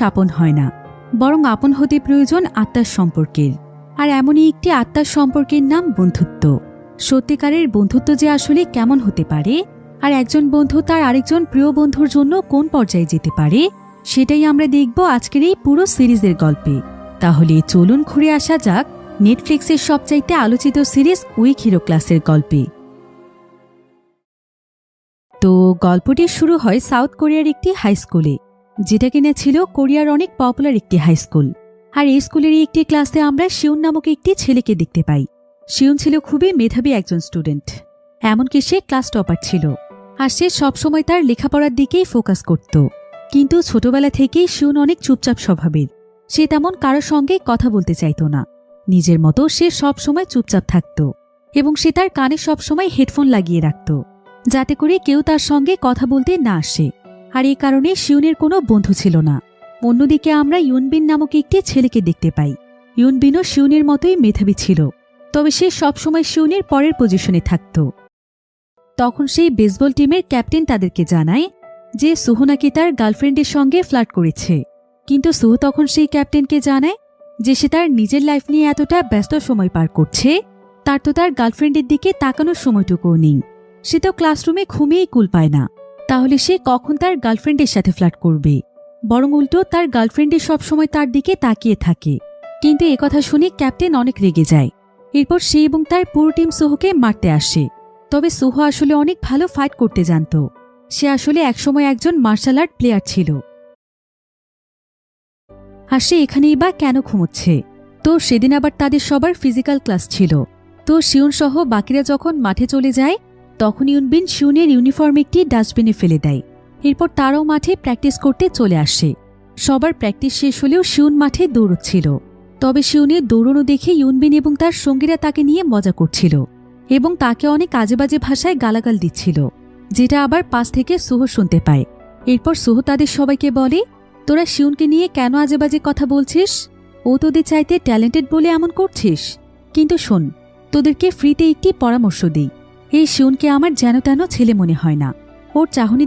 আপন হয় না, বরং আপন হতে প্রয়োজন আত্মার সম্পর্কের। আর এমনই একটি আত্মার সম্পর্কের নাম বন্ধুত্ব। সত্যিকারের বন্ধুত্ব যে আসলে কেমন হতে পারে, আর একজন বন্ধু তার আরেকজন প্রিয় বন্ধুর জন্য কোন পর্যায়ে যেতে পারে, সেটাই আমরা দেখব আজকের এই পুরো সিরিজের গল্পে। তাহলে চলুন ঘুরে আসা যাক নেটফ্লিক্সের সবচাইতে আলোচিত সিরিজ উইক হিরো ক্লাসের গল্পে। তো গল্পটি শুরু হয় সাউথ কোরিয়ার একটি হাই স্কুলে, যেটা কিনা ছিল কোরিয়ার অনেক পপুলার একটি হাই স্কুল। আর এই স্কুলের একটি ক্লাসে আমরা শিউন নামক একটি ছেলেকে দেখতে পাই। শিউন ছিল খুবই মেধাবী একজন স্টুডেন্ট, এমনকি সে ক্লাস টপার ছিল। আর সে সবসময় তার লেখাপড়ার দিকেই ফোকাস করত। কিন্তু ছোটবেলা থেকেই শিউন অনেক চুপচাপ স্বভাবের। সে তেমন কারোর সঙ্গে কথা বলতে চাইত না, নিজের মতো সে সবসময় চুপচাপ থাকত। এবং সে তার কানে সবসময় হেডফোন লাগিয়ে রাখত, যাতে করে কেউ তার সঙ্গে কথা বলতে না আসে। আর এই কারণে শিউনের কোনো বন্ধু ছিল না। অন্যদিকে আমরা ইউনবিন নামক একটি ছেলেকে দেখতে পাই। ইউনবিনও শিউনের মতোই মেধাবী ছিল, তবে সে সবসময় শিউনের পরের পজিশনে থাকত। তখন সেই বেসবল টিমের ক্যাপ্টেন তাদেরকে জানায় যে সুহু নাকি তার গার্লফ্রেন্ডের সঙ্গে ফ্লার্ট করেছে। কিন্তু সুহু তখন সেই ক্যাপ্টেনকে জানায় যে সে তার নিজের লাইফ নিয়ে এতটা ব্যস্ত সময় পার করছে, তার তো তার গার্লফ্রেন্ডের দিকে তাকানোর সময়টুকুও নেই। সে তো ক্লাসরুমে ঘুমিয়েই কুল পায় না, তাহলে সে কখন তার গার্লফ্রেন্ডের সাথে ফ্লার্ট করবে? বরং উল্টো তার গার্লফ্রেন্ডের সবসময় তার দিকে তাকিয়ে থাকে। কিন্তু একথা শুনে ক্যাপ্টেন অনেক রেগে যায়। এরপর সে এবং তার পুরো টিম সুহুকে মারতে আসে। তবে সুহু আসলে অনেক ভালো ফাইট করতে জানত। সে আসলে একসময় একজন মার্শাল আর্ট প্লেয়ার ছিল। আর সে এখানেই বা কেন ঘুমোচ্ছে? তো সেদিন আবার তাদের সবার ফিজিক্যাল ক্লাস ছিল। তো শিউন সহ বাকিরা যখন মাঠে চলে যায়, তখন ইউনবিন শিউনের ইউনিফর্ম একটি ডাস্টবিনে ফেলে দেয়। এরপর তারাও মাঠে প্র্যাকটিস করতে চলে আসে। সবার প্র্যাকটিস শেষ হলেও শিউন মাঠে দৌড়চ্ছিল। তবে শিউনের দৌড়ানো দেখে ইউনবিন এবং তার সঙ্গীরা তাকে নিয়ে মজা করছিল এবং তাকে অনেক আজেবাজে ভাষায় গালাগাল দিচ্ছিল, যেটা আবার পাশ থেকে সুহু শুনতে পায়। এরপর সুহু তাদের সবাইকে বলে, তোরা শিউনকে নিয়ে কেন আজেবাজে কথা বলছিস? ও তোদের চাইতে ট্যালেন্টেড বলে এমন করছিস? কিন্তু শোন, তোদেরকে ফ্রিতে একটি পরামর্শ দিই। এই শিউনকে আমার যেন তেন ছেলে মনে হয় না। ওর চাহনি